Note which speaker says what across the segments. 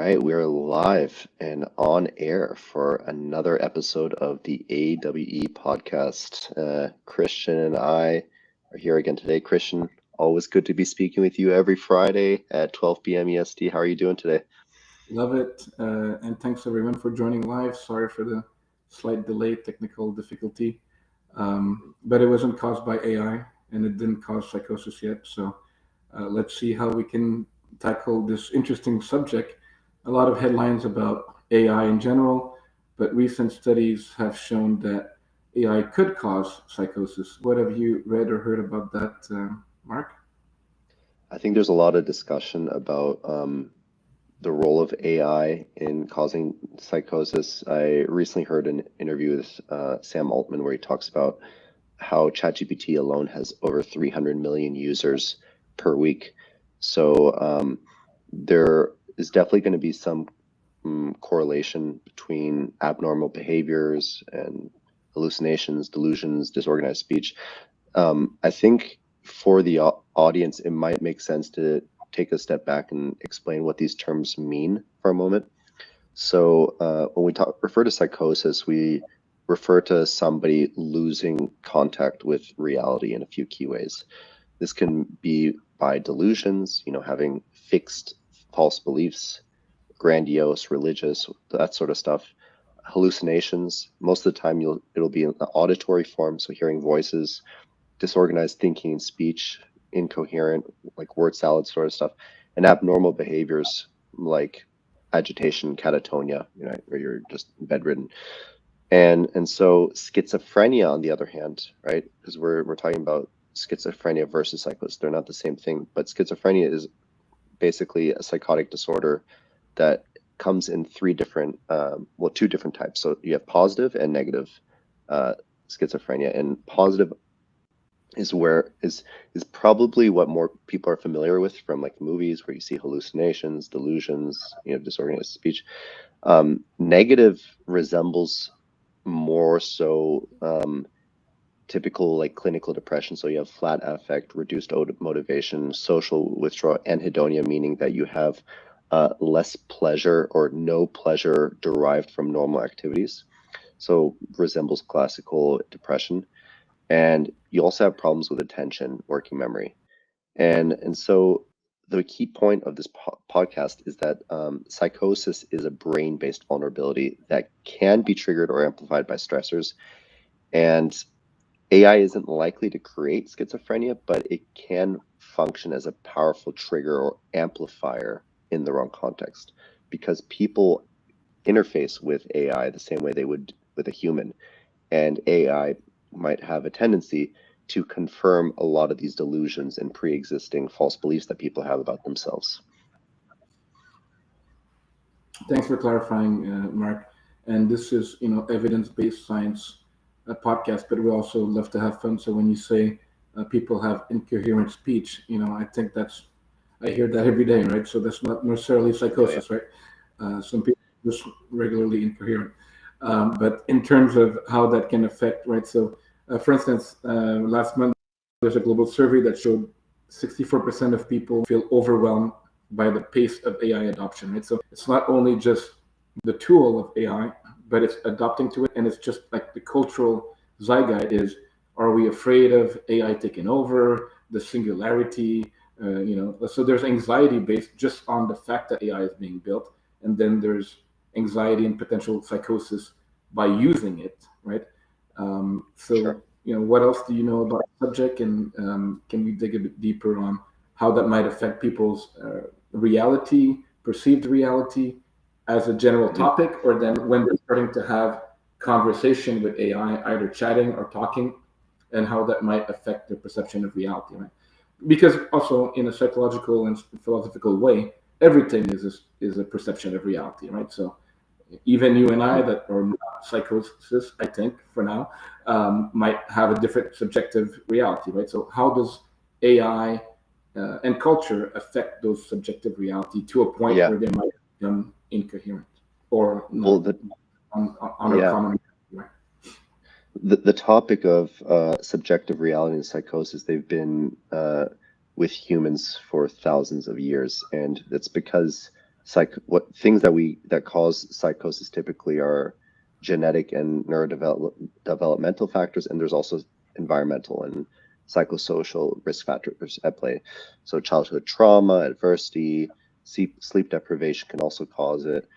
Speaker 1: right, we're live and on air for another episode of the AWE podcast. Christian and I are here again today. Christian, always good to be speaking with you every Friday at 12 p.m. EST. How are you doing today?
Speaker 2: Love it. And thanks everyone for joining live. Sorry for the slight delay, technical difficulty. But it wasn't caused by AI and it didn't cause psychosis yet. So let's see how we can tackle this interesting subject. A lot of headlines about AI in general, but recent studies have shown that AI could cause psychosis. What have you read or heard about that, Mark?
Speaker 1: I think there's a lot of discussion about the role of AI in causing psychosis. I recently heard an interview with Sam Altman where he talks about how ChatGPT alone has over 300 million users per week. So there is definitely going to be some correlation between abnormal behaviors and hallucinations, delusions, disorganized speech. I think for the audience, it might make sense to take a step back and explain what these terms mean for a moment. So when we refer to psychosis, we refer to somebody losing contact with reality in a few key ways. This can be by delusions, having fixed false beliefs, grandiose, religious, that sort of stuff. Hallucinations, most of the time it'll be in the auditory form, so hearing voices, disorganized thinking and speech, incoherent, like word salad sort of stuff, and abnormal behaviors like agitation, catatonia, where you're just bedridden. And so schizophrenia, on the other hand, right? Because we're talking about schizophrenia versus psychosis. They're not the same thing, but schizophrenia is basically a psychotic disorder that comes in two different types. So you have positive and negative schizophrenia, and positive is probably what more people are familiar with from like movies where you see hallucinations, delusions, disorganized speech. Negative resembles more so typical like clinical depression. So you have flat affect, reduced motivation, social withdrawal, anhedonia, meaning that you have less pleasure or no pleasure derived from normal activities. So resembles classical depression. And you also have problems with attention, working memory. And so the key point of this podcast is that psychosis is a brain-based vulnerability that can be triggered or amplified by stressors. And AI isn't likely to create schizophrenia, but it can function as a powerful trigger or amplifier in the wrong context, because people interface with AI the same way they would with a human. And AI might have a tendency to confirm a lot of these delusions and pre-existing false beliefs that people have about themselves.
Speaker 2: Thanks for clarifying, Mark. And this is, evidence-based science podcast, but we also love to have fun. So when you say people have incoherent speech, I hear that every day, right? So that's not necessarily psychosis, right? Some people are just regularly incoherent. But in terms of how that can affect, right? So, for instance, last month there's a global survey that showed 64% of people feel overwhelmed by the pace of AI adoption, right? So it's not only just the tool of AI, but it's adopting to it, and it's just like the cultural zeitgeist is: are we afraid of AI taking over, the singularity? So there's anxiety based just on the fact that AI is being built, and then there's anxiety and potential psychosis by using it, right?
Speaker 1: Sure.
Speaker 2: What else do you know about the subject, and can we dig a bit deeper on how that might affect people's reality, perceived reality, as a general topic, or then when they're starting to have conversation with AI, either chatting or talking, and how that might affect their perception of reality, right? Because also in a psychological and philosophical way, everything is a perception of reality, right? So even you and I that are not psychosis, I think for now, might have a different subjective reality, right? So how does AI and culture affect those subjective reality to a point
Speaker 1: Yeah.
Speaker 2: where they might become incoherent or
Speaker 1: Well,
Speaker 2: not on a
Speaker 1: yeah.
Speaker 2: common, right?
Speaker 1: The topic of subjective reality and psychosis, they've been with humans for thousands of years, and it's because what things that cause psychosis typically are genetic and neurodevelopmental factors, and there's also environmental and psychosocial risk factors at play. So childhood trauma, adversity, sleep deprivation can also cause it.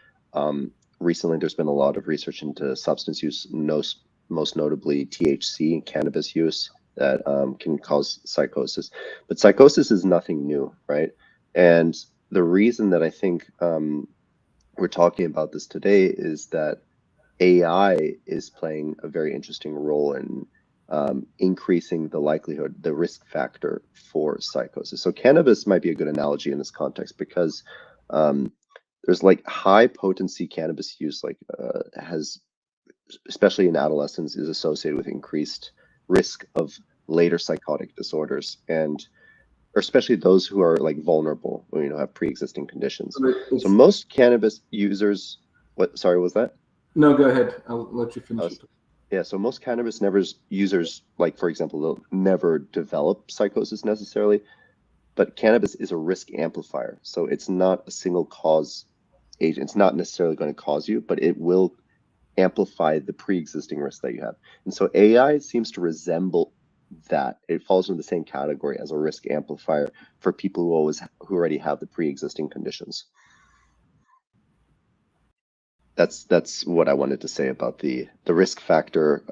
Speaker 1: Recently, there's been a lot of research into substance use, most notably THC and cannabis use, that can cause psychosis. But psychosis is nothing new, right? And the reason that I think we're talking about this today is that AI is playing a very interesting role in increasing the likelihood, the risk factor for psychosis. So cannabis might be a good analogy in this context because there's like high potency cannabis use, has, especially in adolescence, is associated with increased risk of later psychotic disorders, and or especially those who are like vulnerable, have pre-existing conditions. So most cannabis users, what? Sorry, was that?
Speaker 2: No, go ahead. I'll let you finish it.
Speaker 1: Yeah, so most cannabis users, like for example, they'll never develop psychosis necessarily, but cannabis is a risk amplifier. So it's not a single cause agent. It's not necessarily going to cause you, but it will amplify the pre-existing risk that you have. And so AI seems to resemble that. It falls into the same category as a risk amplifier for people who already have the pre-existing conditions. That's what I wanted to say about the risk factor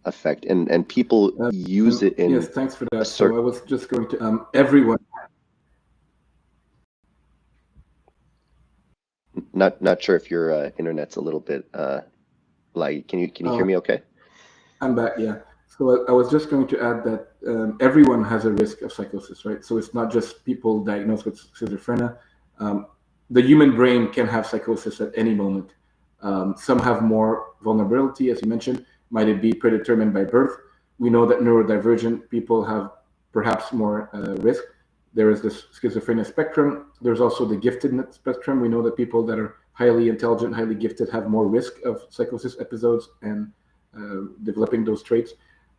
Speaker 1: effect, and people use it in.
Speaker 2: Yes, thanks for that. So I was just going to everyone.
Speaker 1: Not sure if your internet's a little bit laggy. Can you hear me okay?
Speaker 2: I'm back. Yeah. So I was just going to add that everyone has a risk of psychosis, right? So it's not just people diagnosed with schizophrenia. The human brain can have psychosis at any moment. Some have more vulnerability, as you mentioned. Might it be predetermined by birth? We know that neurodivergent people have perhaps more risk. There is this schizophrenia spectrum. There's also the giftedness spectrum. We know that people that are highly intelligent, highly gifted have more risk of psychosis episodes and developing those traits.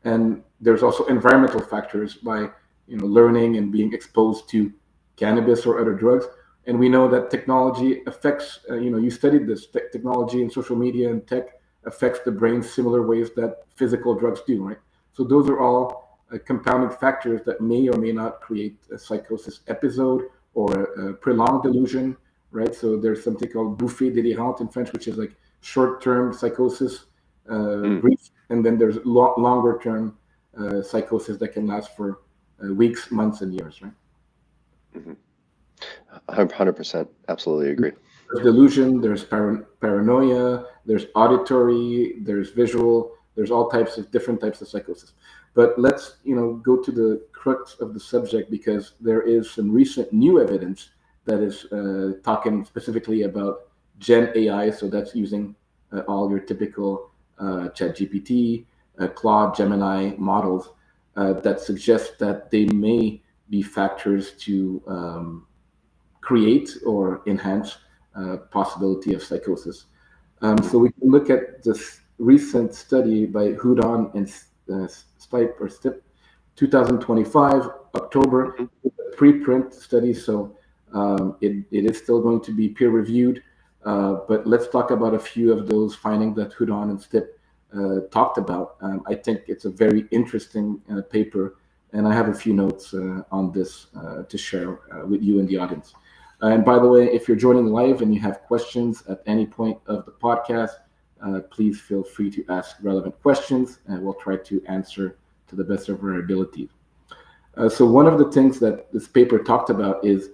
Speaker 2: And there's also environmental factors by learning and being exposed to cannabis or other drugs. And we know that technology affects, you studied this, technology and social media and tech affects the brain similar ways that physical drugs do, right? So those are all compounding factors that may or may not create a psychosis episode or a prolonged delusion, right? So there's something called bouffée délirante in French, which is like short-term psychosis, brief, and then there's longer-term psychosis that can last for weeks, months, and years, right?
Speaker 1: Mm-hmm. 100%, absolutely agree.
Speaker 2: There's delusion, there's paranoia, there's auditory, there's visual, there's all different types of psychosis. But let's go to the crux of the subject, because there is some recent new evidence that is talking specifically about Gen AI. So that's using all your typical ChatGPT, Claude, Gemini models that suggest that they may be factors to create or enhance possibility of psychosis. So we can look at this recent study by Houdon and Stipe, 2025, October, preprint study. So it is still going to be peer reviewed. But let's talk about a few of those findings that Houdon and Stipe talked about. I think it's a very interesting paper, and I have a few notes on this to share with you and the audience. And by the way, if you're joining live and you have questions at any point of the podcast, please feel free to ask relevant questions, and we'll try to answer to the best of our ability. So one of the things that this paper talked about is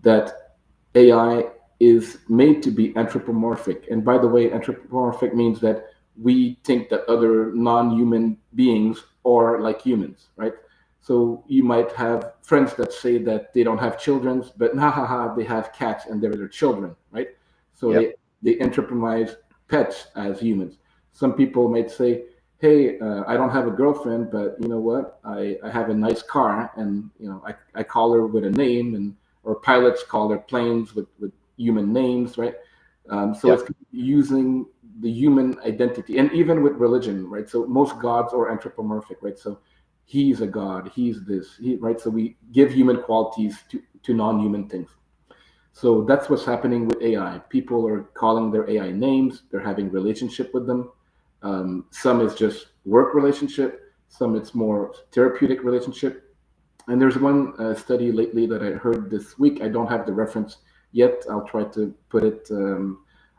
Speaker 2: that AI is made to be anthropomorphic. And by the way, anthropomorphic means that we think that other non-human beings are like humans, right? So you might have friends that say that they don't have children, but they have cats and they're their children, right? So they anthropomorphize pets as humans. Some people might say, hey, I don't have a girlfriend, but you know what? I have a nice car, and I call her with a name, or pilots call their planes with human names, right? It's using the human identity, and even with religion, right? So most gods are anthropomorphic, right? So he's a god, he's this, right? So we give human qualities to non-human things. So that's what's happening with AI. People are calling their AI names. They're having relationship with them. Some is just work relationship. Some it's more therapeutic relationship. And there's one study lately that I heard this week. I don't have the reference yet. I'll try to put it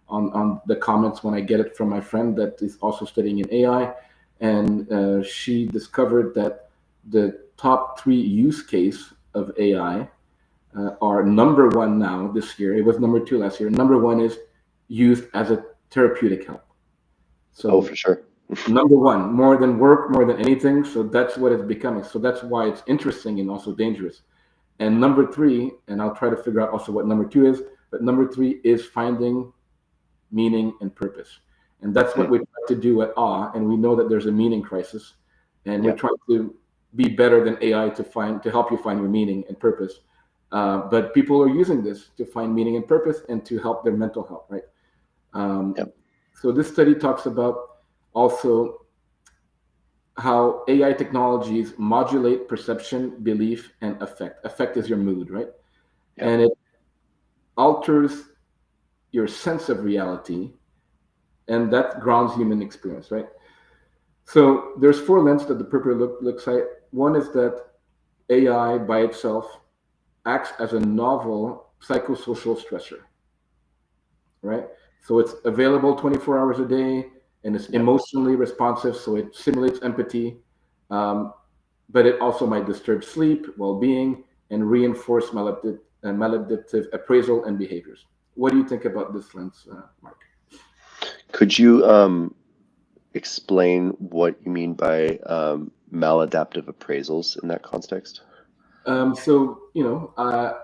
Speaker 2: on the comments when I get it from my friend that is also studying in AI. And she discovered that the top three use case of AI are number one now this year. It was number two last year. Number one is used as a therapeutic help.
Speaker 1: Oh,
Speaker 2: So
Speaker 1: for sure.
Speaker 2: number one, more than work, more than anything. So that's what it's becoming. So that's why it's interesting and also dangerous. And number three, and I'll try to figure out also what number two is, but number three is finding meaning and purpose. And that's what
Speaker 1: Hmm.
Speaker 2: we try to do at AWE. And we know that there's a meaning crisis. And we
Speaker 1: Yeah.
Speaker 2: try to be better than AI to help you find your meaning and purpose. But people are using this to find meaning and purpose and to help their mental health, right? Um,
Speaker 1: Yeah.
Speaker 2: so this study talks about also how AI technologies modulate perception, belief, and affect. Affect is your mood, right?
Speaker 1: Yeah.
Speaker 2: And it alters your sense of reality, and that grounds human experience, right? So there's four lenses that the paper looks at. One is that AI by itself acts as a novel psychosocial stressor, right? So it's available 24 hours a day and it's
Speaker 1: Yeah.
Speaker 2: emotionally responsive, so it simulates empathy, um, but it also might disturb sleep, well-being, and reinforce maladaptive appraisal and behaviors. What do you think about this lens, Mark?
Speaker 1: Could you explain what you mean by maladaptive appraisals in that context?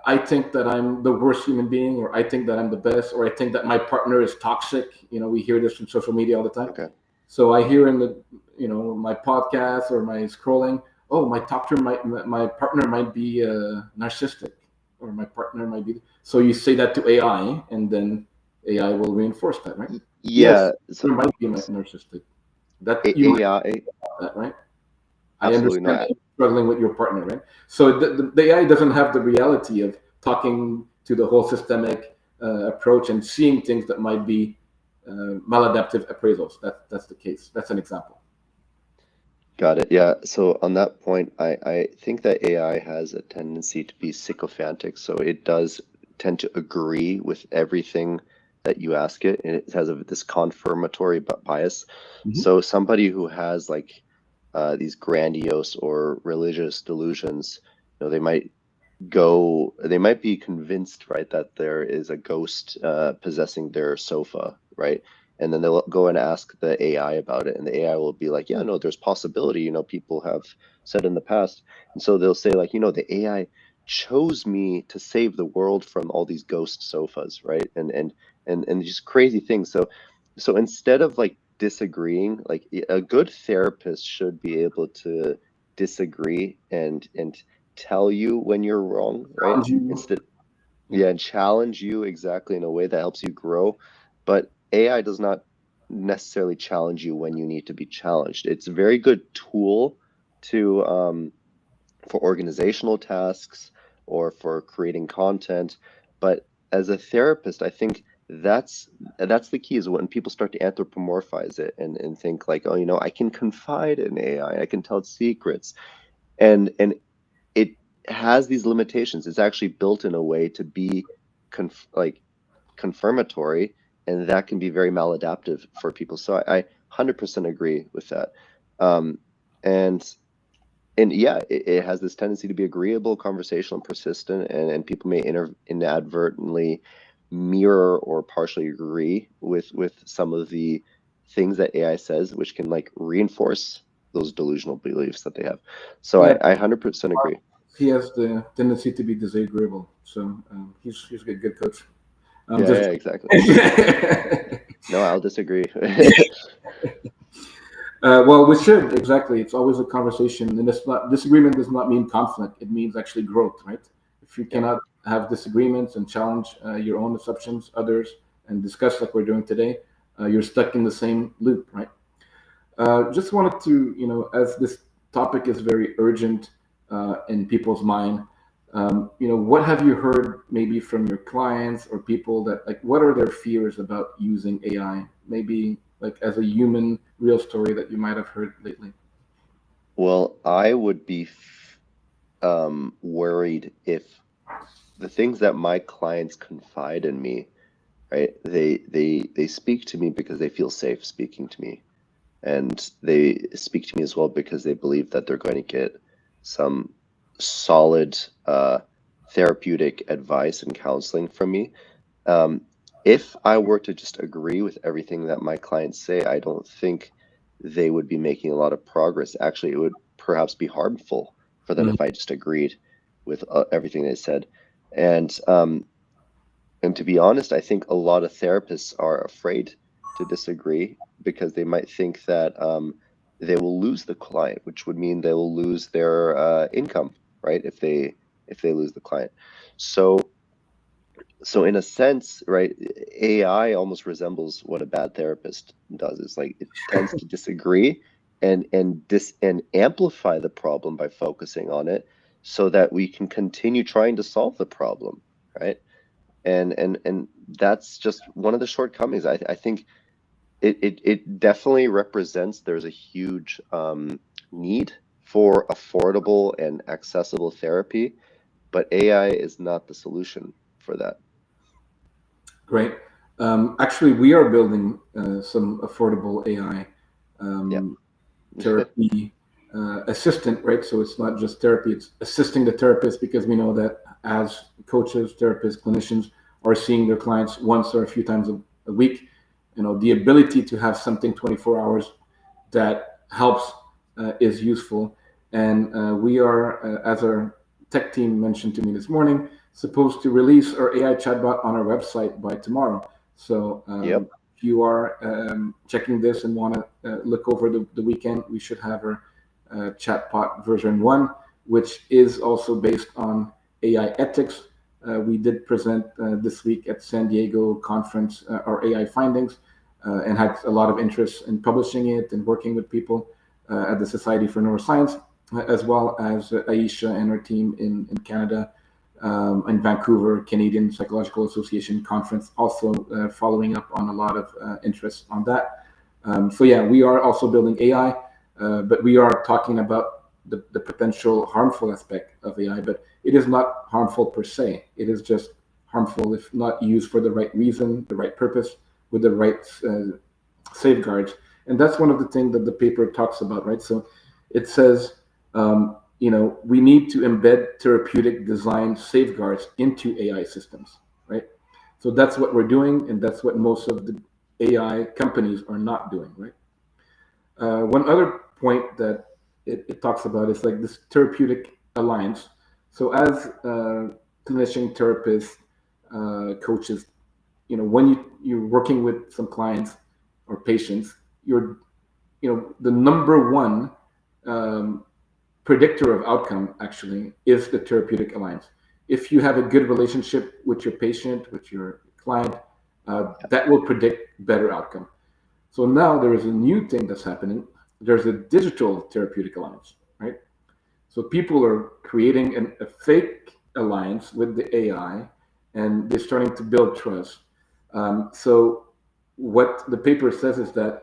Speaker 2: I think that I'm the worst human being, or I think that I'm the best, or I think that my partner is toxic. We hear this from social media all the time.
Speaker 1: Okay.
Speaker 2: So I hear in my podcast or my scrolling, oh, my partner might be narcissistic, or my partner might be. So you say that to AI, and then AI will reinforce that, right? Yes,
Speaker 1: Yeah. So
Speaker 2: there might be narcissistic. That you might
Speaker 1: AI,
Speaker 2: have that, right? I
Speaker 1: absolutely
Speaker 2: understand
Speaker 1: not.
Speaker 2: that you're struggling with your partner, right? So the AI doesn't have the reality of talking to the whole systemic approach and seeing things that might be maladaptive appraisals. That's the case. That's an example.
Speaker 1: Got it. Yeah. So on that point, I think that AI has a tendency to be sycophantic. So it does tend to agree with everything that you ask it, and it has this confirmatory bias.
Speaker 2: Mhm.
Speaker 1: So somebody who has like these grandiose or religious delusions, they might be convinced, right, that there is a ghost possessing their sofa, right? And then they'll go and ask the AI about it, and the AI will be like, yeah, no, there's possibility, people have said in the past. And so they'll say, like, the AI chose me to save the world from all these ghost sofas, right? And just crazy things. So instead of like disagreeing, like a good therapist should be able to disagree and tell you when you're wrong, right?
Speaker 2: Challenge you.
Speaker 1: Instead,
Speaker 2: Yeah.
Speaker 1: yeah, and challenge you exactly in a way that helps you grow. But AI does not necessarily challenge you when you need to be challenged. It's a very good tool to for organizational tasks or for creating content. But as a therapist, I think that's the key is when people start to anthropomorphize it and think like, oh, I can confide in AI, I can tell it secrets. And it has these limitations. It's actually built in a way to be like confirmatory, and that can be very maladaptive for people. So I 100% agree with that. Um, and and yeah, it has this tendency to be agreeable, conversational, and persistent, and people may inadvertently mirror or partially agree with some of the things that AI says, which can like reinforce those delusional beliefs that they have. So I,
Speaker 2: Yeah.
Speaker 1: I 100% agree.
Speaker 2: He has the tendency to be disagreeable. So he's a good coach. I'm
Speaker 1: Yeah,
Speaker 2: just.
Speaker 1: yeah, exactly. No, I'll disagree.
Speaker 2: Well, we should exactly. It's always a conversation, and it's not disagreement does not mean conflict. It means actually growth, right? If you
Speaker 1: Yep.
Speaker 2: cannot have disagreements and challenge your own assumptions, others, and discuss like we're doing today, you're stuck in the same loop, right? Just wanted to, as this topic is very urgent in people's mind, What have you heard maybe from your clients or people that like, what are their fears about using AI? Maybe like as a human real story that you might have heard lately.
Speaker 1: Well, I would be worried if the things that my clients confide in me, right? They speak to me because they feel safe speaking to me, and they speak to me as well because they believe that they're going to get some solid therapeutic advice and counseling from me. Um, if I were to just agree with everything that my clients say, I don't think they would be making a lot of progress. Actually, it would perhaps be harmful for them
Speaker 2: Mhm.
Speaker 1: if I just agreed with everything they said. And um, and to be honest, I think a lot of therapists are afraid to disagree because they might think that they will lose the client, which would mean they will lose their income, right? If they lose the client. So so in a sense, right, AI almost resembles what a bad therapist does. It's like it tends to disagree and amplify the problem by focusing on it so that we can continue trying to solve the problem, right? And that's just one of the shortcomings. I think it definitely represents there's a huge need for affordable and accessible therapy, but AI is not the solution for that.
Speaker 2: Great. Actually, we are building some affordable AI
Speaker 1: Yeah.
Speaker 2: um, therapy assistant, right? So it's not just therapy, it's assisting the therapist because we know that as coaches, therapists, clinicians are seeing their clients once or a few times a week, the ability to have something 24 hours that helps is useful. And we are, as our tech team mentioned to me this morning, supposed to release our AI chatbot on our website by tomorrow. So
Speaker 1: Yep.
Speaker 2: if you are checking this and want to look over the weekend, we should have our chatbot version 1, which is also based on AI ethics. We did present this week at San Diego conference our AI findings and had a lot of interest in publishing it and working with people at the Society for Neuroscience, as well as Aisha and her team in Canada in Vancouver, Canadian Psychological Association conference, also following up on a lot of interest on that. So yeah, we are also building AI, but we are talking about the potential harmful aspect of AI, but it is not harmful per se. It is just harmful if not used for the right reason, the right purpose, with the right safeguards. And that's one of the things that the paper talks about, right? So it says, we need to embed therapeutic design safeguards into AI systems, right? So that's what we're doing, and that's what most of the AI companies are not doing, right? One other point that it talks about is like this therapeutic alliance. So as clinician therapists, coaches, when you're working with some clients or patients, the number one um, predictor of outcome actually is the therapeutic alliance. If you have a good relationship with your patient, with your client, that will predict better outcome. So now there is a new thing that's happening. There's a digital therapeutic alliance, right? So people are creating a fake alliance with the AI, and they're starting to build trust. So what the paper says is that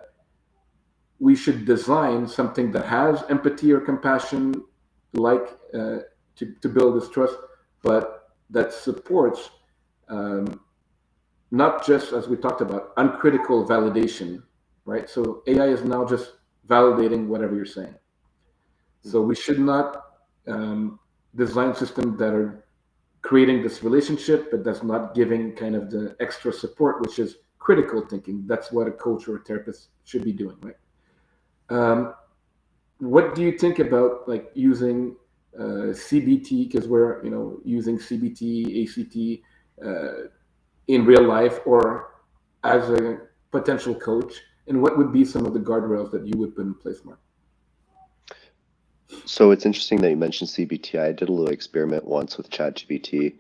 Speaker 2: we should design something that has empathy or compassion, like to build this trust, but that supports um, not just as we talked about uncritical validation, right? So AI is now just validating whatever you're saying. So we should not design systems that are creating this relationship, but that's not giving kind of the extra support, which is critical thinking. That's what a coach or a therapist should be doing, right? Um, what do you think about like using CBT, because we're using CBT, ACT in real life or as a potential coach, and what would be some of the guardrails that you would put in place, Mark?
Speaker 1: So it's interesting that you mentioned CBT. I did a little experiment once with ChatGPT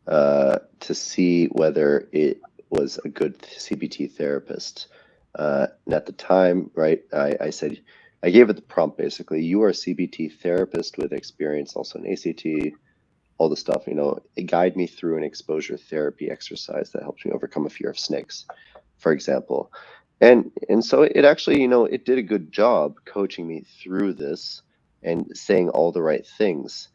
Speaker 1: to see whether it was a good CBT therapist. And at the time, right, I said, I gave it the prompt basically, you are a CBT therapist with experience also in ACT, all the stuff, guide me through an exposure therapy exercise that helps me overcome a fear of snakes, for example. And so it actually, it did a good job coaching me through this and saying all the right things.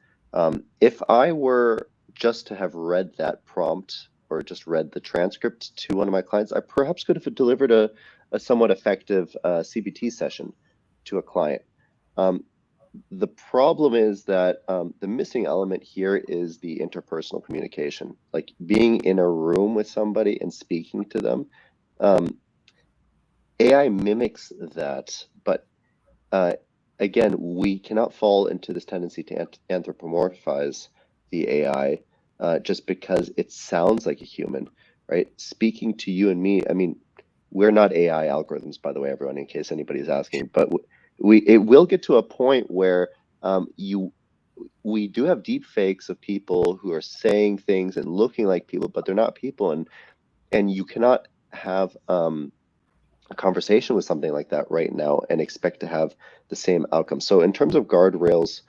Speaker 1: If I were just to have read that prompt or just read the transcript to one of my clients, I perhaps could have delivered a somewhat effective CBT session to a client. The problem is that the missing element here is the interpersonal communication, like being in a room with somebody and speaking to them. AI mimics that, but again, we cannot fall into this tendency to anthropomorphize the AI just because it sounds like a human, right? Speaking to you and me, I mean, we're not AI algorithms, by the way, everyone, in case anybody's asking, but it will get to a point where we do have deep fakes of people who are saying things and looking like people, but they're not people, and you cannot have a conversation with something like that right now and expect to have the same outcome. So in terms of guardrails,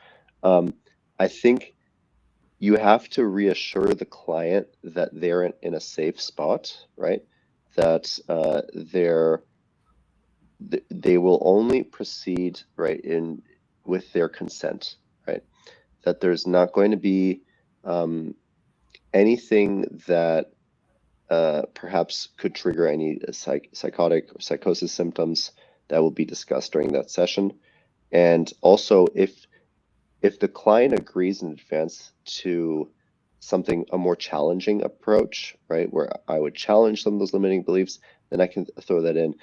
Speaker 1: I think you have to reassure the client that they're in a safe spot, right? That they will only proceed right in with their consent, right? That there's not going to be anything that perhaps could trigger any psychotic or psychosis symptoms that will be discussed during that session. And also, if the client agrees in advance to a more challenging approach, right, where I would challenge some of those limiting beliefs, then I can throw that in.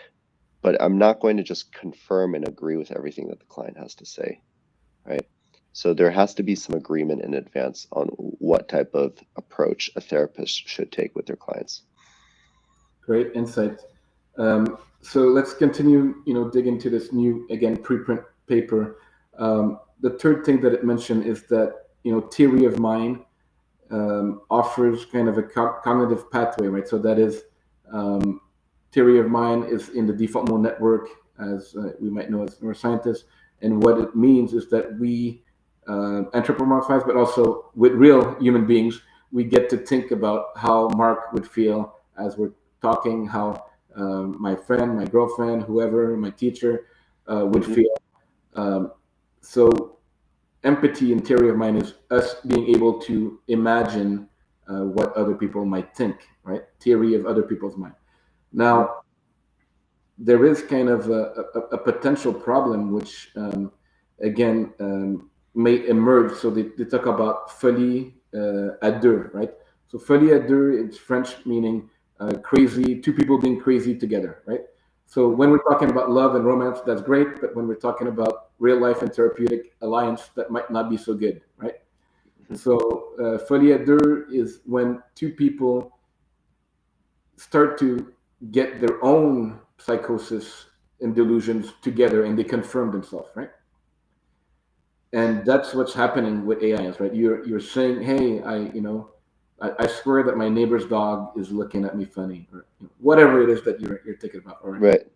Speaker 1: But I'm not going to just confirm and agree with everything that the client has to say, right? So there has to be some agreement in advance on what type of approach a therapist should take with their clients.
Speaker 2: Great insight. So let's continue, dig into this new, again, preprint paper. The third thing that it mentioned is that, theory of mind offers kind of a cognitive pathway, right? So that is, theory of mind is in the default mode network, as we might know as neuroscientists. And what it means is that we anthropomorphize, but also with real human beings, we get to think about how Mark would feel as we're talking, how my friend, my girlfriend, whoever, my teacher would feel. So empathy in theory of mind is us being able to imagine what other people might think, right? Theory of other people's mind. Now, there is kind of a potential problem, which again may emerge. So they talk about folie à deux, right? So folie à deux, it's French meaning crazy, two people being crazy together, right? So when we're talking about love and romance, that's great. But when we're talking about real life and therapeutic alliance, that might not be so good, right? So folie à deux is when two people start to get their own psychosis and delusions together and they confirm themselves, right? And that's what's happening with AIs, right? You're saying, hey, I swear that my neighbor's dog is looking at me funny, or whatever it is that you're thinking about. Or,
Speaker 1: right.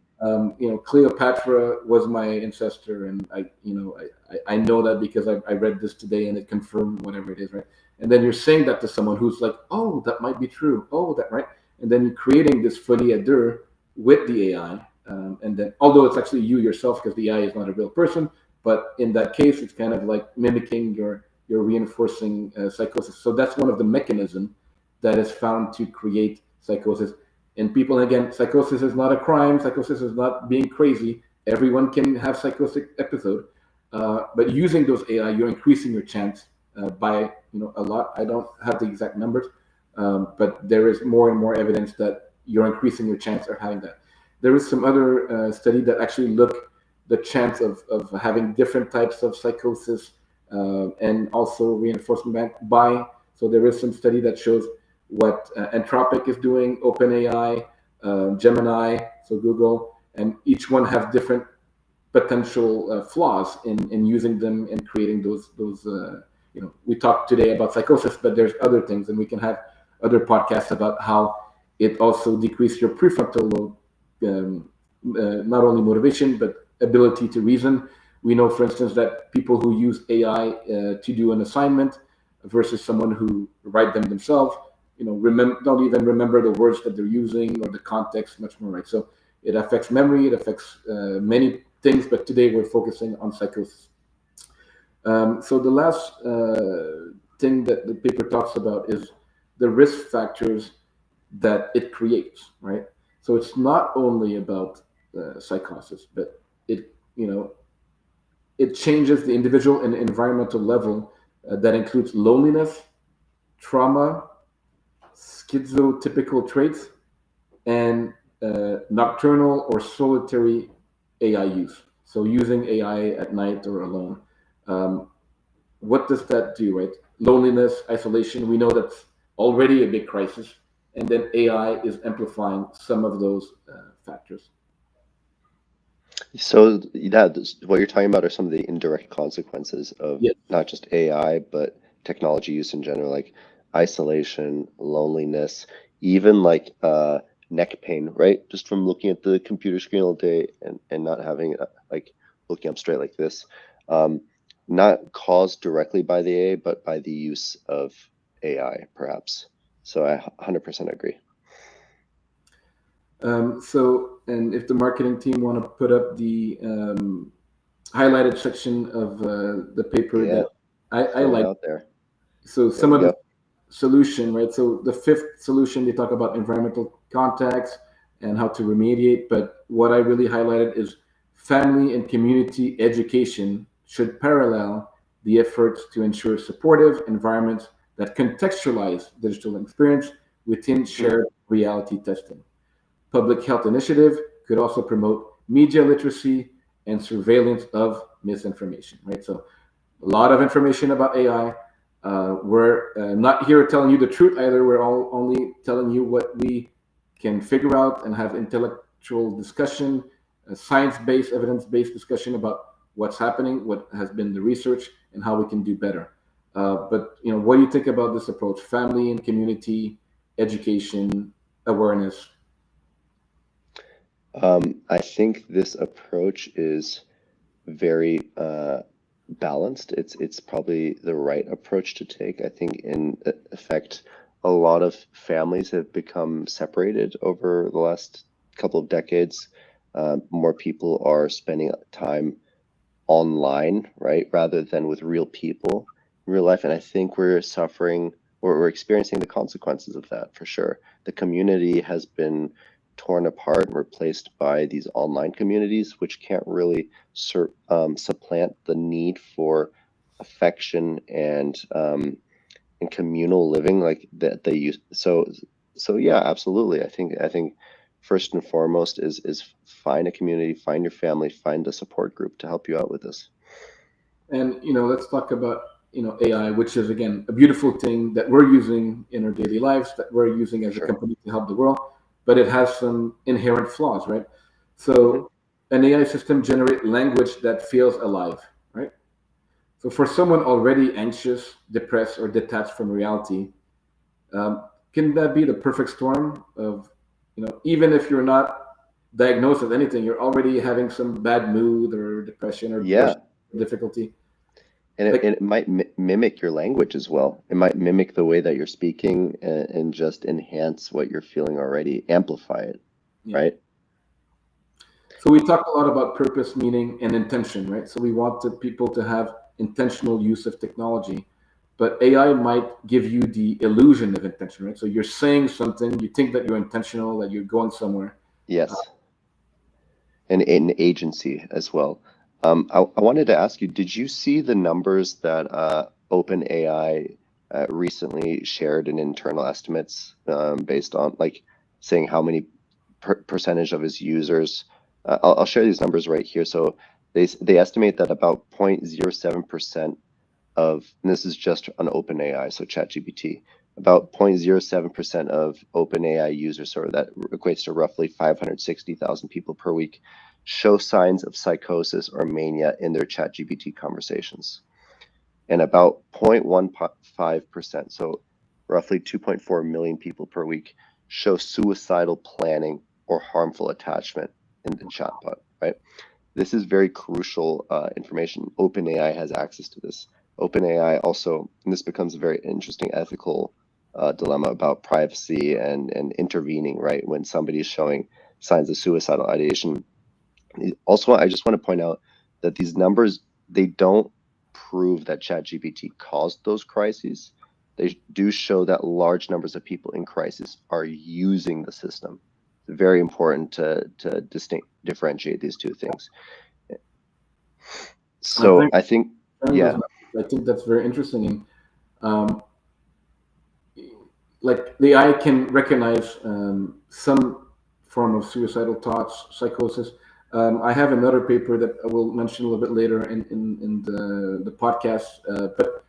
Speaker 2: Cleopatra was my ancestor, and I know that because I read this today and it confirmed whatever it is, right? And then you're saying that to someone who's like, oh, that might be true. Oh, that right. And then you're creating this folie à deux with the AI, and then although it's actually you yourself because the AI is not a real person, but in that case, it's kind of like mimicking your reinforcing psychosis. So that's one of the mechanisms that is found to create psychosis in people. And again, psychosis is not a crime. Psychosis is not being crazy. Everyone can have psychotic episode, but using those AI, you're increasing your chance by a lot. I don't have the exact numbers, but there is more and more evidence that you're increasing your chance of having that. There is some other study that actually look the chance of having different types of psychosis and also reinforcement by. So there is some study that shows what Anthropic is doing, OpenAI, Gemini, so Google, and each one have different potential flaws in using them and creating those. We talked today about psychosis, but there's other things, and we can have other podcasts about how it also decreases your prefrontal lobe, not only motivation but ability to reason. We know, for instance, that people who use AI to do an assignment, versus someone who write them themselves. Don't even remember the words that they're using or the context much more, right? So it affects memory, it affects many things, but today we're focusing on psychosis. So the last thing that the paper talks about is the risk factors that it creates, right? So it's not only about psychosis, but it changes the individual and environmental level that includes loneliness, trauma, schizotypical traits, and nocturnal or solitary AI use. So using AI at night or alone. Um, what does that do, right? Loneliness, isolation, we know that's already a big crisis. And then AI is amplifying some of those factors.
Speaker 1: So yeah, what you're talking about are some of the indirect consequences of
Speaker 2: Yes.
Speaker 1: not just AI, but technology use in general, like isolation, loneliness, even like neck pain, right? Just from looking at the computer screen all day and not having like looking up straight like this. Um, Not caused directly by the AI, but by the use of AI, perhaps. So I 100% agree.
Speaker 2: And if the marketing team want to put up the highlighted section of the paper
Speaker 1: Yeah,
Speaker 2: that I
Speaker 1: throw it
Speaker 2: like.
Speaker 1: out there.
Speaker 2: So
Speaker 1: There
Speaker 2: some
Speaker 1: we
Speaker 2: of the
Speaker 1: go.
Speaker 2: solution, right? So the fifth solution, they talk about environmental contacts and how to remediate. But what I really highlighted is family and community education should parallel the efforts to ensure supportive environments that contextualize digital experience within
Speaker 1: Hmm.
Speaker 2: shared reality testing. Public health initiative could also promote media literacy and surveillance of misinformation, right? So a lot of information about AI. We're not here telling you the truth either. We're all only telling you what we can figure out and have intellectual discussion, science-based, evidence-based discussion about what's happening, what has been the research, and how we can do better. But what do you think about this approach? Family and community education, awareness.
Speaker 1: I think this approach is very balanced. It's probably the right approach to take. I think in effect, a lot of families have become separated over the last couple of decades. More people are spending time online, right, rather than with real people in real life. And I think we're suffering or we're experiencing the consequences of that for sure. The community has been torn apart and replaced by these online communities, which can't really supplant the need for affection and communal living like that they use. So yeah, absolutely. I think first and foremost is find a community, find your family, find a support group to help you out with this.
Speaker 2: And let's talk about AI, which is again a beautiful thing that we're using in our daily lives, that we're using
Speaker 1: For
Speaker 2: as a
Speaker 1: sure.
Speaker 2: company to help the world, but it has some inherent flaws, right?
Speaker 1: Hmm.
Speaker 2: So an AI system generate language that feels alive, right? So for someone already anxious, depressed, or detached from reality, can that be the perfect storm of, even if you're not diagnosed with anything, you're already having some bad mood or depression or
Speaker 1: Yeah,
Speaker 2: difficulty.
Speaker 1: and it,
Speaker 2: Like,
Speaker 1: and it might mimic your language as well. It might mimic the way that you're speaking and just enhance what you're feeling already, amplify it,
Speaker 2: yeah.
Speaker 1: right?
Speaker 2: So we talk a lot about purpose, meaning, and intention, right? So we want the people to have intentional use of technology, but AI might give you the illusion of intention, right? So you're saying something, you think that you're intentional, that you're going somewhere.
Speaker 1: Yes, and in agency as well. I wanted to ask you, did you see the numbers that OpenAI recently shared in internal estimates based on like saying how many percentage of its users? I'll share these numbers right here. So they estimate that about 0.07% of, and this is just on OpenAI, so ChatGPT, about 0.07% of OpenAI users, or that equates to roughly 560,000 people per week, show signs of psychosis or mania in their ChatGPT conversations. And about 0.15%, so roughly 2.4 million people per week, show suicidal planning or harmful attachment in the chatbot, right? This is very crucial information. OpenAI has access to this. OpenAI also, and this becomes a very interesting ethical dilemma about privacy and intervening, right? When somebody is showing signs of suicidal ideation. Also, I just want to point out that these numbers, they don't prove that ChatGPT caused those crises. They do show that large numbers of people in crisis are using the system. It's very important to differentiate these two things.
Speaker 2: I
Speaker 1: So
Speaker 2: think
Speaker 1: I think, yeah,
Speaker 2: I think that's very interesting. And um, like the AI can recognize some form of suicidal thoughts, psychosis. I have another paper that I will mention a little bit later in the podcast. But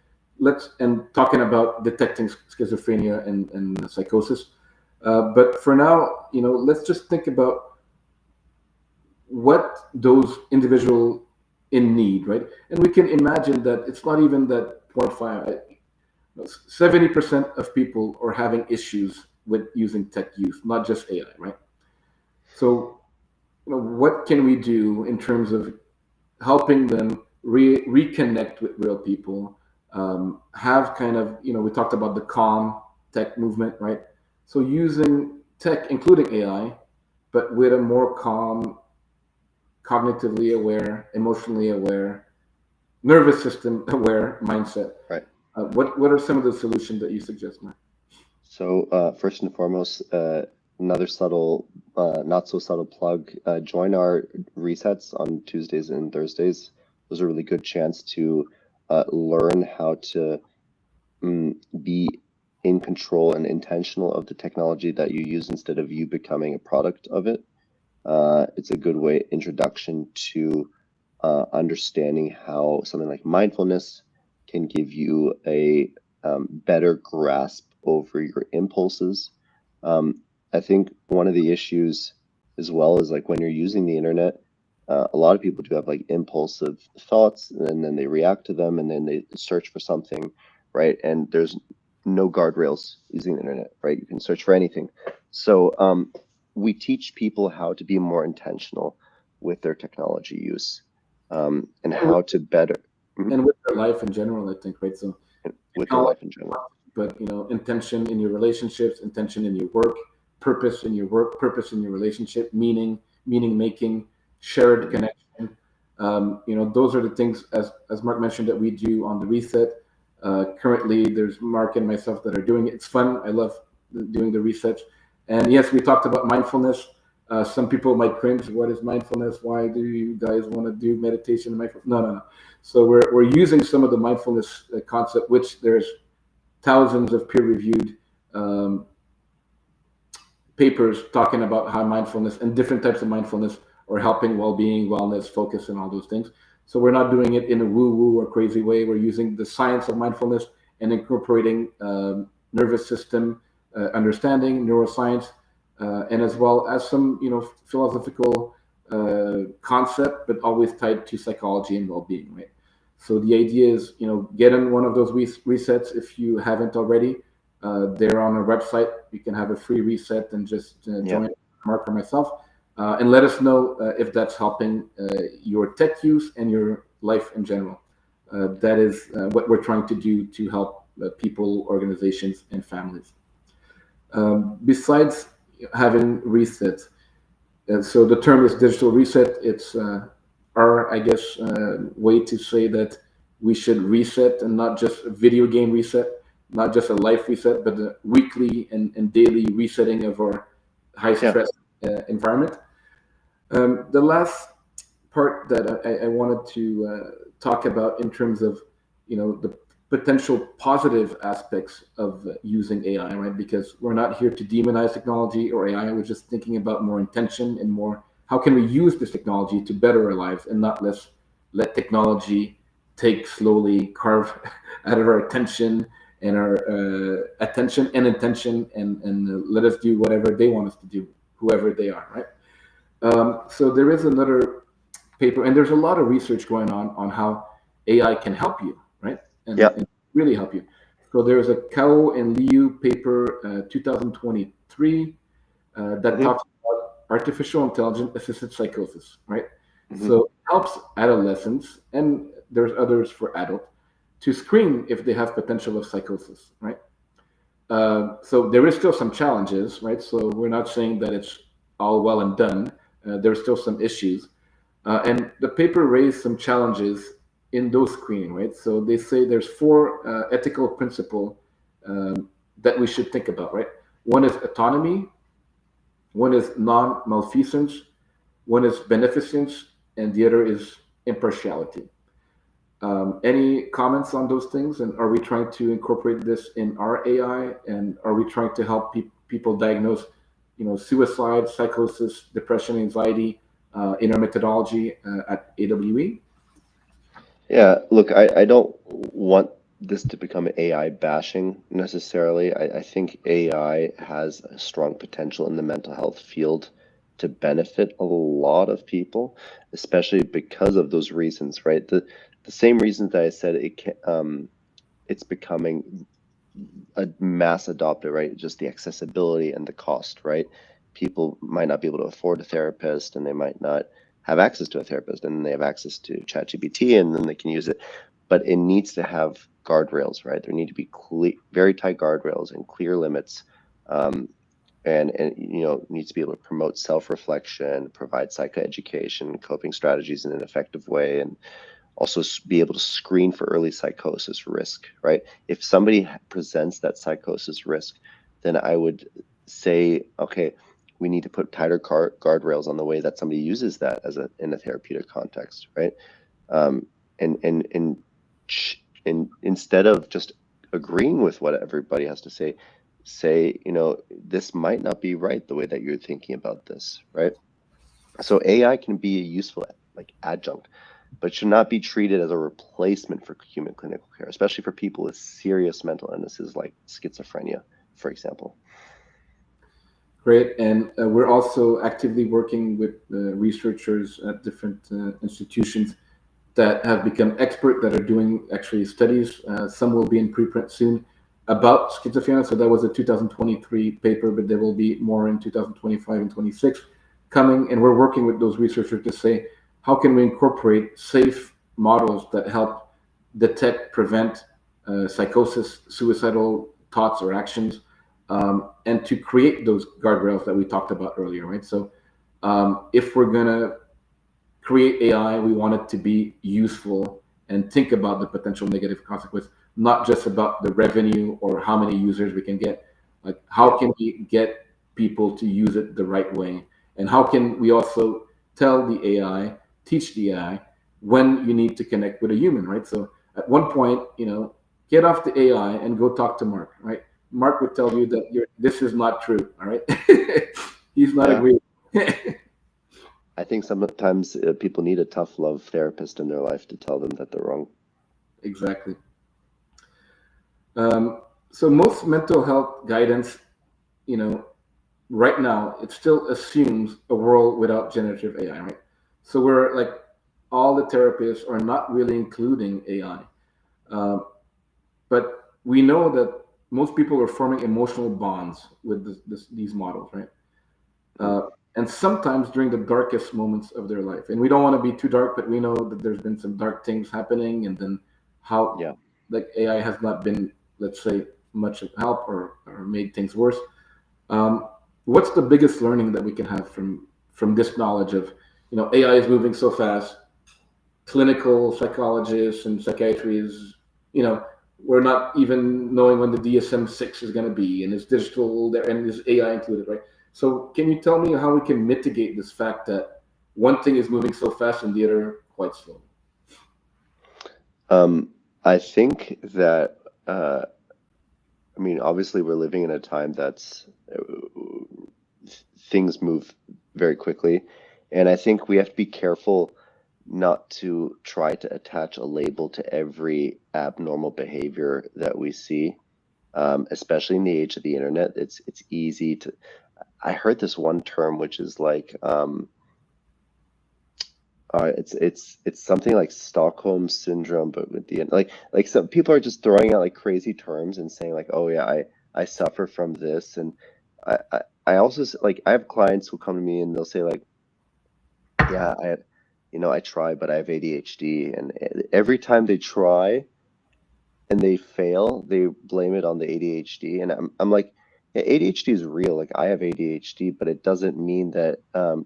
Speaker 2: and talking about detecting schizophrenia and psychosis. But for now, let's just think about what those individual in need, right? And we can imagine that it's not even that 0.5. 70% of people are having issues with using tech use, not just AI, right? So, what can we do in terms of helping them reconnect with real people? Have kind of, we talked about the calm tech movement, right? So, using tech, including AI, but with a more calm, cognitively aware, emotionally aware, nervous system aware mindset.
Speaker 1: right.
Speaker 2: What are some of the solutions that you suggest, Mark?
Speaker 1: So first and foremost, another subtle, not so subtle plug, join our resets on Tuesdays and Thursdays. Those are a really good chance to learn how to be in control and intentional of the technology that you use instead of you becoming a product of it. It's a good way introduction to understanding how something like mindfulness can give you a better grasp over your impulses. I think one of the issues as well is like when you're using the internet, a lot of people do have like impulsive thoughts and then they react to them and then they search for something, right? And there's no guardrails using the internet, right? You can search for anything. So we teach people how to be more intentional with their technology use and how to better
Speaker 2: And with their life in general, I think, right? So
Speaker 1: with their life in general.
Speaker 2: but intention in your relationships, intention in your work, purpose in your work, purpose in your relationship, meaning making, shared connection. Those are the things, as Mark mentioned, that we do on the reset. Currently, there's Mark and myself that are doing it. It's fun. I love doing the resets. And yes, we talked about mindfulness. Some people might cringe. What is mindfulness? Why do you guys want to do meditation? No. So we're using some of the mindfulness concept, which there's thousands of peer-reviewed papers talking about how mindfulness and different types of mindfulness are helping well-being, wellness, focus, and all those things. So we're not doing it in a woo-woo or crazy way. We're using the science of mindfulness and incorporating nervous system understanding, neuroscience, and as well as some, philosophical concept, but always tied to psychology and well-being, right? So the idea is, get on one of those resets if you haven't already. They're on our website. You can have a free reset and just join Mark or myself, and let us know if that's helping your tech use and your life in general. That is what we're trying to do to help people, organizations, and families. Besides having resets, so the term is digital reset. It's our, I guess, way to say that we should reset and not just a video game reset, not just a life reset, but a weekly and daily resetting of our high stress environment. The last part that I wanted to talk about in terms of, the potential positive aspects of using AI, right? Because we're not here to demonize technology or AI. We're just thinking about more intention and more how can we use this technology to better our lives and not let technology take slowly, carve out of our attention and our attention and intention and let us do whatever they want us to do, whoever they are, right? So there is another paper, and there's a lot of research going on how AI can help you, right? And really help you. So there's a Kao and Liu paper, 2023, that talks about artificial intelligence assisted psychosis, right? So it helps adolescents, and there's others for adults, to screen if they have potential of psychosis, right? So there is still some challenges, right? So we're not saying that it's all well and done. There's still some issues. And the paper raised some challenges in those screening, right? So they say there's four ethical principles that we should think about, right? One is autonomy, one is non-malfeasance, one is beneficence, and the other is impartiality. Any comments on those things? And are we trying to incorporate this in our AI? And are we trying to help people diagnose, suicide, psychosis, depression, anxiety in our methodology at AWE?
Speaker 1: Yeah, look, I don't want this to become AI bashing necessarily. I think AI has a strong potential in the mental health field to benefit a lot of people, especially because of those reasons, right? The same reasons that I said it's becoming a mass adopter, right? Just the accessibility and the cost, right? People might not be able to afford a therapist, and they might not have access to a therapist, and then they have access to ChatGPT, and then they can use it. But it needs to have guardrails, right? There need to be very tight guardrails and clear limits, and needs to be able to promote self-reflection, provide psychoeducation, coping strategies in an effective way, and also be able to screen for early psychosis risk, right? If somebody presents that psychosis risk, then I would say, okay, we need to put tighter guardrails on the way that somebody uses that in a therapeutic context, right? Um, and instead of just agreeing with what everybody has to say, this might not be right the way that you're thinking about this, right? So AI can be a useful like adjunct, but should not be treated as a replacement for human clinical care, especially for people with serious mental illnesses like schizophrenia, for example.
Speaker 2: Great. And we're also actively working with researchers at different institutions that have become expert that are doing actually studies. Some will be in preprint soon about schizophrenia. So that was a 2023 paper, but there will be more in 2025 and 26 coming. And we're working with those researchers to say, how can we incorporate safe models that help detect, prevent psychosis, suicidal thoughts or actions, and to create those guardrails that we talked about earlier, right? So if we're going to create AI, we want it to be useful and think about the potential negative consequence, not just about the revenue or how many users we can get. Like, how can we get people to use it the right way? And how can we also tell the AI, teach the AI when you need to connect with a human, right? So at one point, get off the AI and go talk to Mark, right? Mark would tell you that this is not true, all right? He's not
Speaker 1: Yeah.
Speaker 2: agreeing.
Speaker 1: I think sometimes people need a tough love therapist in their life to tell them that they're wrong.
Speaker 2: Exactly. So most mental health guidance, right now, it still assumes a world without generative AI, right? So we're like, all the therapists are not really including AI. But we know that most people are forming emotional bonds with these models, right? And sometimes during the darkest moments of their life. And we don't want to be too dark, but we know that there's been some dark things happening, and then how
Speaker 1: Yeah.
Speaker 2: like AI has not been, let's say, much of help or made things worse. What's the biggest learning that we can have from this knowledge of, AI is moving so fast, clinical psychologists and psychiatry is, we're not even knowing when the DSM-6 is going to be, and it's digital there, and is AI included, right? So can you tell me how we can mitigate this fact that one thing is moving so fast and the other quite slow?
Speaker 1: I think that, obviously we're living in a time that's things move very quickly. And I think we have to be careful not to try to attach a label to every abnormal behavior that we see, especially in the age of the internet. It's easy to. I heard this one term which is like it's something like Stockholm syndrome, but with the like some people are just throwing out like crazy terms and saying like, oh yeah, I suffer from this, and I also like I have clients who come to me and they'll say like, yeah, I try, but I have ADHD, and every time they try, and they fail, they blame it on the ADHD. And I'm like, yeah, ADHD is real. Like I have ADHD, but it doesn't mean that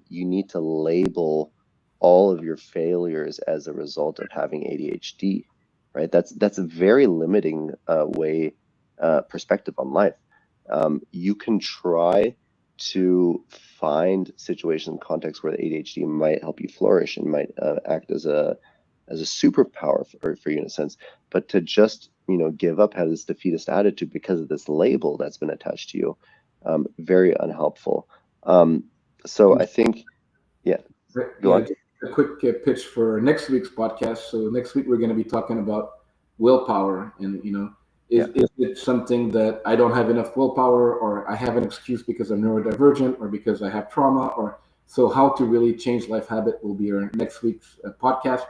Speaker 1: you need to label all of your failures as a result of having ADHD, right? That's a very limiting way perspective on life. You can try to find situations and contexts where the ADHD might help you flourish and might act as a superpower for you in a sense, but to just give up, have this defeatist attitude because of this label that's been attached to you, very unhelpful. So I think, yeah, go
Speaker 2: Yeah,
Speaker 1: on.
Speaker 2: just a quick pitch for next week's podcast. So next week we're going to be talking about willpower, and
Speaker 1: Yeah.
Speaker 2: is it something that I don't have enough willpower, or I have an excuse because I'm neurodivergent, or because I have trauma, or so how to really change life habit will be our next week's podcast.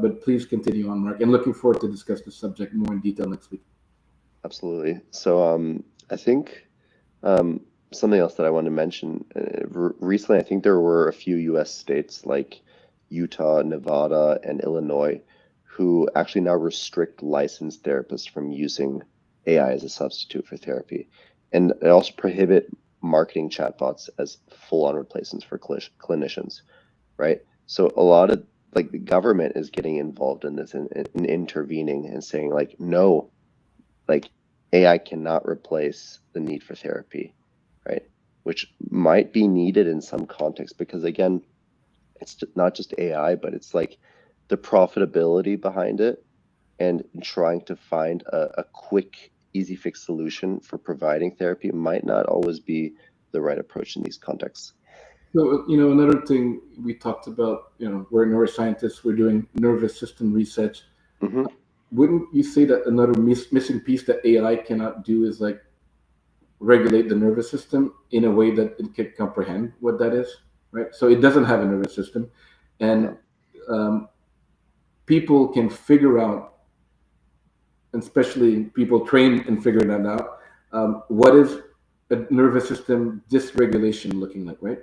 Speaker 2: But please continue on, Mark, and looking forward to discuss the subject more in detail next week.
Speaker 1: Absolutely. So I think um, something else that I want to mention recently, I think there were a few U.S. states like Utah, Nevada, and Illinois who actually now restrict licensed therapists from using AI as a substitute for therapy, and they also prohibit marketing chatbots as full-on replacements for clinicians, right? So a lot of like the government is getting involved in this and intervening and saying like, no, like AI cannot replace the need for therapy, right? Which might be needed in some context because again, it's not just AI, but it's like the profitability behind it and trying to find a quick, easy fix solution for providing therapy might not always be the right approach in these contexts.
Speaker 2: So, another thing we talked about, we're neuroscientists, we're doing nervous system research.
Speaker 1: Hmm.
Speaker 2: Wouldn't you say that another missing piece that AI cannot do is like regulate the nervous system in a way that it can comprehend what that is, right? So it doesn't have a nervous system, and
Speaker 1: No.
Speaker 2: um, people can figure out, especially people trained in figuring that out, what is a nervous system dysregulation looking like, right?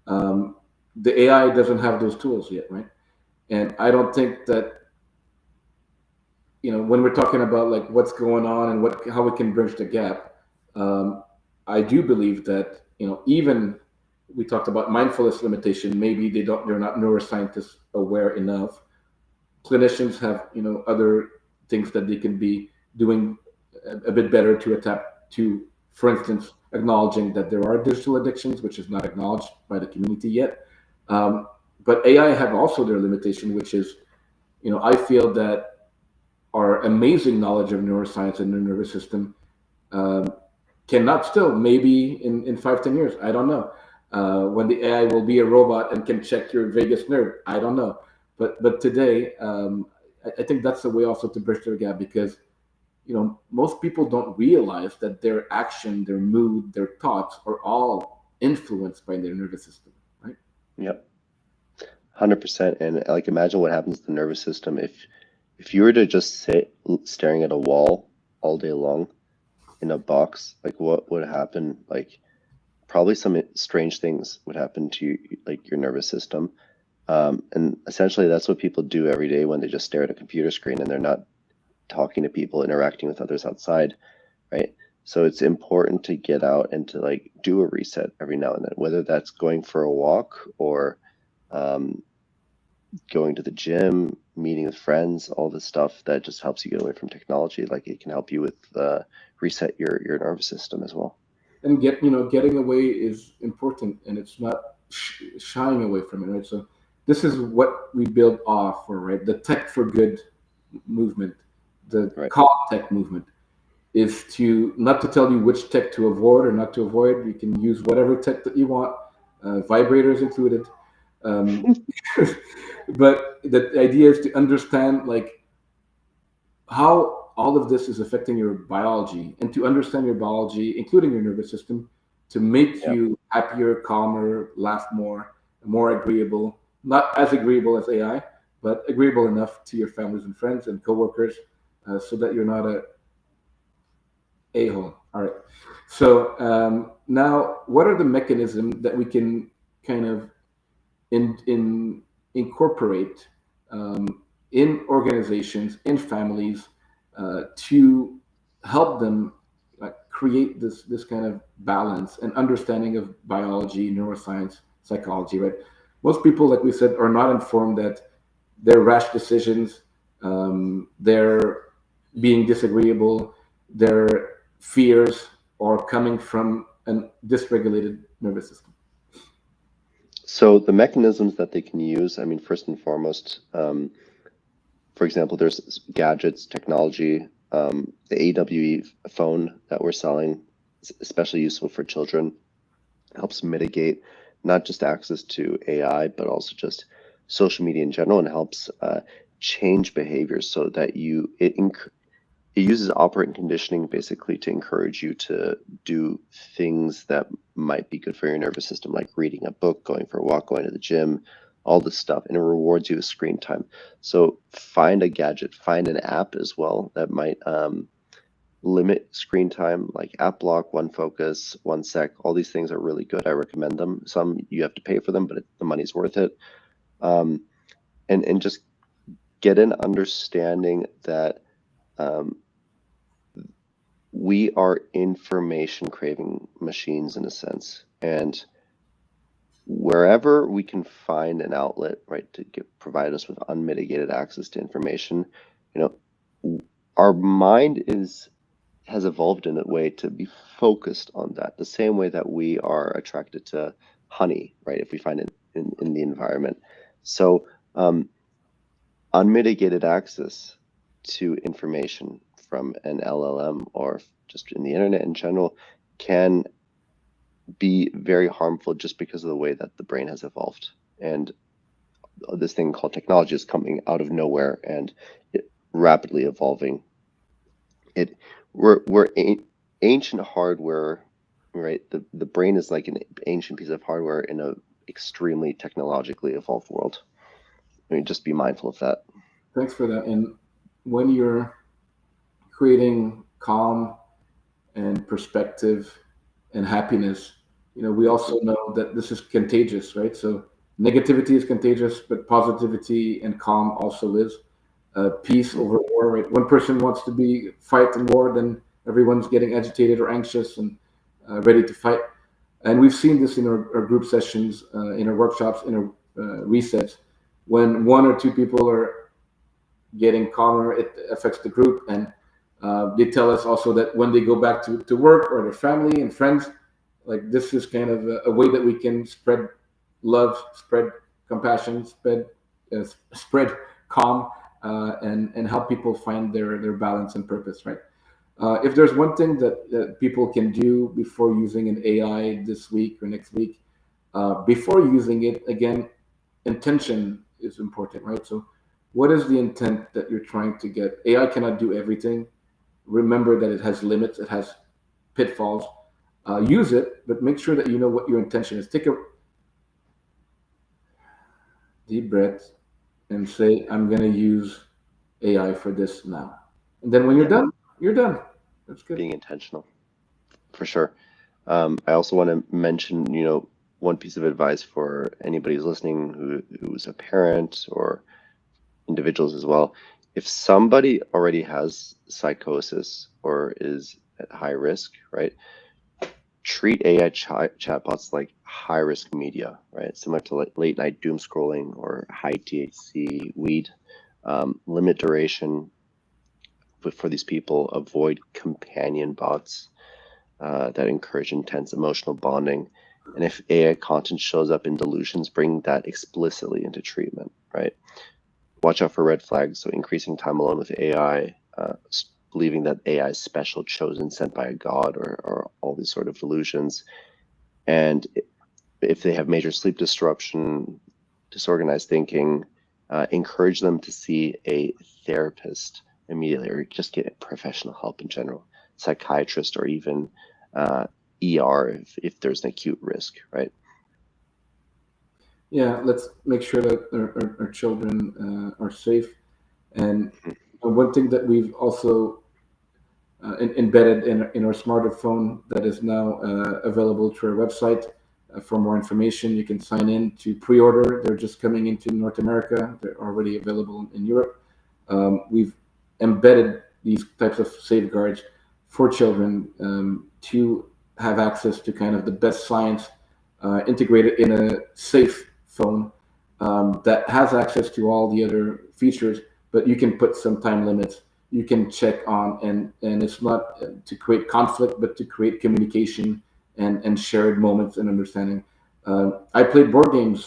Speaker 2: Um, the AI doesn't have those tools yet, right? And I don't think that when we're talking about like what's going on and how we can bridge the gap, um, I do believe that even we talked about mindfulness limitation. Maybe they're not neuroscientists aware enough. Clinicians have other things that they can be doing a bit better to adapt to. For instance, acknowledging that there are digital addictions, which is not acknowledged by the community yet. Um, but AI have also their limitation, which is I feel that our amazing knowledge of neuroscience and the nervous system um, cannot still, maybe in 5, 10 years, I don't know, when the AI will be a robot and can check your vagus nerve, I don't know. But today, I think that's the way also to bridge the gap, because most people don't realize that their action, their mood, their thoughts are all influenced by their nervous system, right?
Speaker 1: Yep. 100%. And like imagine what happens to the nervous system if you were to just sit staring at a wall all day long in a box, like what would happen? Like probably some strange things would happen to you, like your nervous system. And essentially that's what people do every day when they just stare at a computer screen and they're not talking to people, interacting with others outside, right? So it's important to get out and to like do a reset every now and then, whether that's going for a walk or um, going to the gym, meeting with friends, all this stuff that just helps you get away from technology. Like it can help you with reset your nervous system as well.
Speaker 2: And getting away is important, and it's not shying away from it, right? So this is what we build off for, right? The tech for good movement, the
Speaker 1: Right.
Speaker 2: calm tech movement, is to not to tell you which tech to avoid or not to avoid. You can use whatever tech that you want, vibrators included. um, but the idea is to understand like how all of this is affecting your biology, and to understand your biology, including your nervous system, to make
Speaker 1: Yeah.
Speaker 2: you happier, calmer, laugh more agreeable, not as agreeable as AI, but agreeable enough to your families and friends and coworkers, so that you're not a hole. All right. So now, what are the mechanisms that we can kind of incorporate in organizations, in families, to help them create this kind of balance and understanding of biology, neuroscience, psychology, right? Most people, like we said, are not informed that their rash decisions, their being disagreeable, their fears are coming from a dysregulated nervous system.
Speaker 1: So the mechanisms that they can use, I mean, first and foremost, for example, there's gadgets, technology, the AWE phone that we're selling is especially useful for children, helps mitigate not just access to AI, but also just social media in general, and helps change behaviors so that it uses operant conditioning basically to encourage you to do things that might be good for your nervous system, like reading a book, going for a walk, going to the gym, all this stuff, and it rewards you with screen time. So find a gadget, find an app as well that might limit screen time, like App Block, One Focus, One Sec. All these things are really good. I recommend them. Some you have to pay for them, but the money's worth it. And just get an understanding that we are information craving machines in a sense, and wherever we can find an outlet, right, to provide us with unmitigated access to information, our mind has evolved in a way to be focused on that, the same way that we are attracted to honey, right, if we find it in the environment. So unmitigated access to information from an LLM or just in the internet in general can be very harmful just because of the way that the brain has evolved. And this thing called technology is coming out of nowhere and rapidly evolving. We're ancient hardware, right? The brain is like an ancient piece of hardware in a extremely technologically evolved world. I mean, just be mindful of that.
Speaker 2: Thanks for that. And when you're creating calm and perspective and happiness, we also know that this is contagious, right? So negativity is contagious, but positivity and calm also is. Peace over war, right? One person wants to be fight in war, then everyone's getting agitated or anxious and ready to fight. And we've seen this in our group sessions, in our workshops, in our resets. When one or two people are getting calmer, it affects the group. And they tell us also that when they go back to work or their family and friends, like this is kind of a way that we can spread love, spread compassion, spread calm, and help people find their balance and purpose, right? If there's one thing that people can do before using an AI this week or next week, before using it, again, intention is important, right? So what is the intent that you're trying to get? AI cannot do everything. Remember that it has limits, it has pitfalls. Use it, but make sure that you know what your intention is. Take a deep breath and say, I'm going to use AI for this now. And then when you're done, you're done. That's good.
Speaker 1: Being intentional, for sure. I also want to mention, one piece of advice for anybody who's listening who's a parent or individuals as well. If somebody already has psychosis or is at high risk, right, treat AI chatbots like high risk media, right? Similar to late night doom scrolling or high THC weed. Limit duration for these people. Avoid companion bots that encourage intense emotional bonding. And if AI content shows up in delusions, bring that explicitly into treatment, right? Watch out for red flags. So increasing time alone with AI, believing that AI is special, chosen, sent by a god, or all these sort of delusions. And if they have major sleep disruption, disorganized thinking, encourage them to see a therapist immediately, or just get professional help in general, psychiatrist, or even ER if there's an acute risk, right?
Speaker 2: Yeah, let's make sure that our children are safe. And one thing that we've also embedded in our smartphone that is now available through our website. For more information, you can sign in to pre-order. They're just coming into North America. They're already available in Europe. We've embedded these types of safeguards for children to have access to kind of the best science integrated in a safe phone that has access to all the other features, but you can put some time limits. You can check on, and it's not to create conflict, but to create communication and shared moments and understanding. I played board games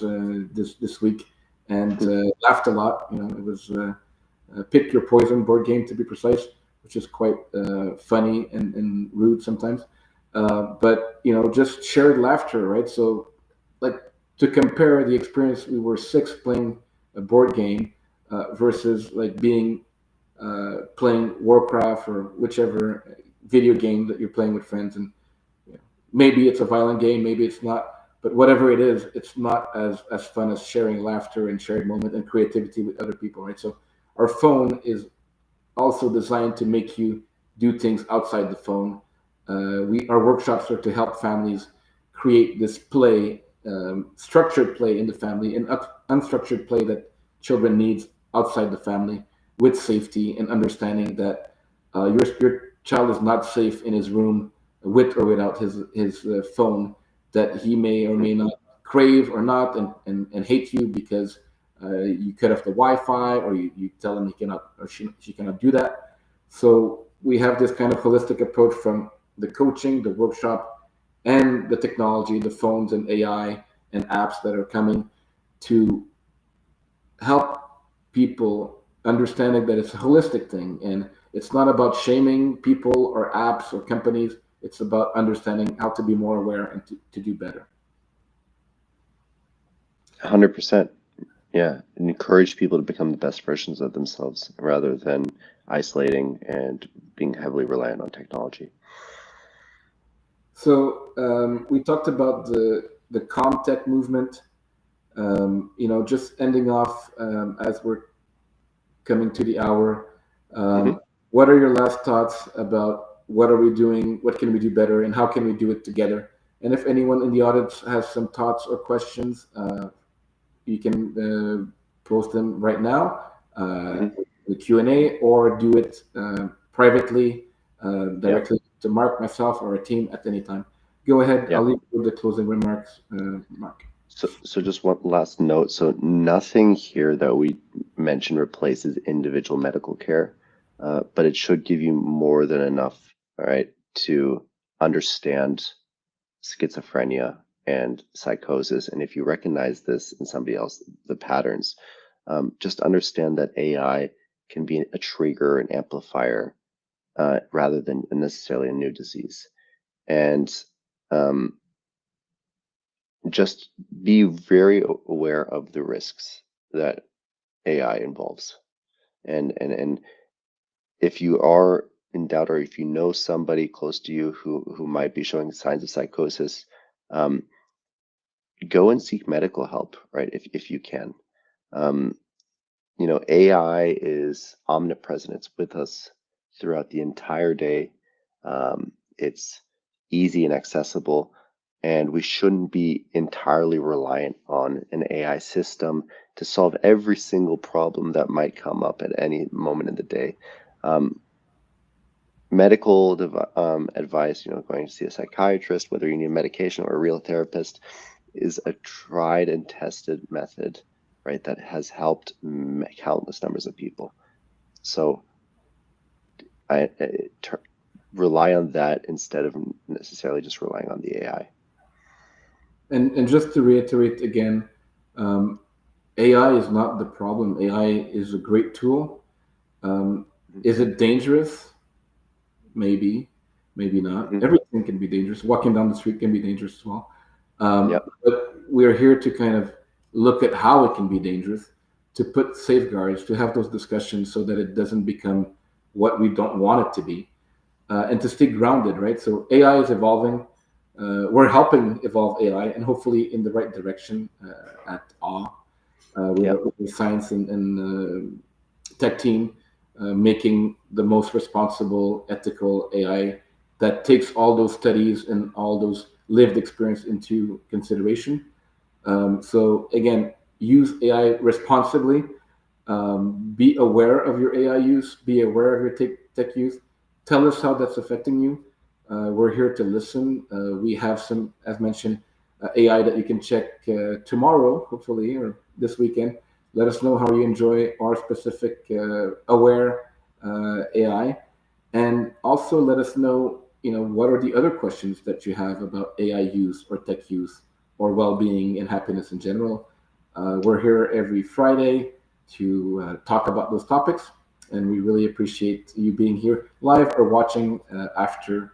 Speaker 2: this week and laughed a lot. It was pick your poison board game, to be precise, which is quite funny and rude sometimes. But just shared laughter, right? So, like, to compare the experience, we were six playing a board game versus like being playing Warcraft or whichever video game that you're playing with friends, and maybe it's a violent game, maybe it's not. But whatever it is, it's not as fun as sharing laughter and shared moment and creativity with other people, right? So our phone is also designed to make you do things outside the phone. Our workshops are to help families create this play, structured play in the family, and unstructured play that children needs outside the family, with safety and understanding that your child is not safe in his room with or without his phone, that he may or may not crave or not, and hate you because you cut off the Wi-Fi, or you tell him he cannot, or she cannot do that. So we have this kind of holistic approach from the coaching, the workshop, and the technology, the phones and AI and apps that are coming to help people understanding that it's a holistic thing, and it's not about shaming people or apps or companies. It's about understanding how to be more aware and to do better.
Speaker 1: 100%. Yeah, and encourage people to become the best versions of themselves rather than isolating and being heavily reliant on technology.
Speaker 2: So we talked about the ComTech movement. Just ending off as we're coming to the hour. What are your last thoughts about what are we doing, what can we do better, and how can we do it together? And if anyone in the audience has some thoughts or questions, you can post them right now, the Q&A, or do it privately, directly to Mark, myself, or a team at any time. Go ahead. I'll leave you with the closing remarks, Mark.
Speaker 1: So just one last note. So nothing here that we mentioned replaces individual medical care, but it should give you more than enough, all right, to understand schizophrenia and psychosis. And if you recognize this in somebody else, the patterns, just understand that AI can be a trigger, an amplifier, rather than necessarily a new disease. And just be very aware of the risks that AI involves. And if you are in doubt, or if you know somebody close to you who might be showing signs of psychosis, go and seek medical help, right? If you can. AI is omnipresent. It's with us throughout the entire day. It's easy and accessible, and we shouldn't be entirely reliant on an AI system to solve every single problem that might come up at any moment in the day. Medical advice, going to see a psychiatrist, whether you need medication or a real therapist, is a tried and tested method, right, that has helped countless numbers of people. So I rely on that instead of necessarily just relying on the AI.
Speaker 2: And just to reiterate again, AI is not the problem. AI is a great tool. Is it dangerous? Maybe, maybe not. Everything can be dangerous. Walking down the street can be dangerous as well. But we're here to kind of look at how it can be dangerous, to put safeguards, to have those discussions so that it doesn't become what we don't want it to be, and to stay grounded, right? So AI is evolving. We're helping evolve AI, and hopefully in the right direction at AWE, with the science and tech team, making the most responsible, ethical AI that takes all those studies and all those lived experience into consideration. So again, use AI responsibly. Be aware of your AI use. Be aware of your tech youth. Tell us how that's affecting you. We're here to listen. We have some, as mentioned, AI that you can check tomorrow, hopefully, or this weekend. Let us know how you enjoy our specific aware AI, and also let us know, what are the other questions that you have about AI use or tech use or well-being and happiness in general. We're here every Friday to talk about those topics, and we really appreciate you being here live or watching after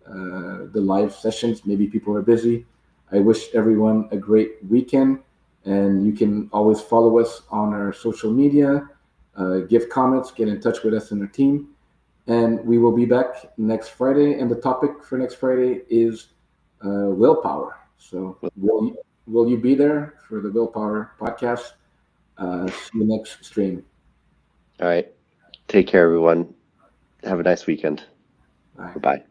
Speaker 2: the live sessions. Maybe people are busy. I wish everyone a great weekend, and you can always follow us on our social media, give comments, get in touch with us and our team, and we will be back next Friday. And the topic for next Friday is willpower. So will you be there for the Willpower podcast? See you next stream.
Speaker 1: All right. Take care, everyone. Have a nice weekend.
Speaker 2: Bye.
Speaker 1: Bye-bye.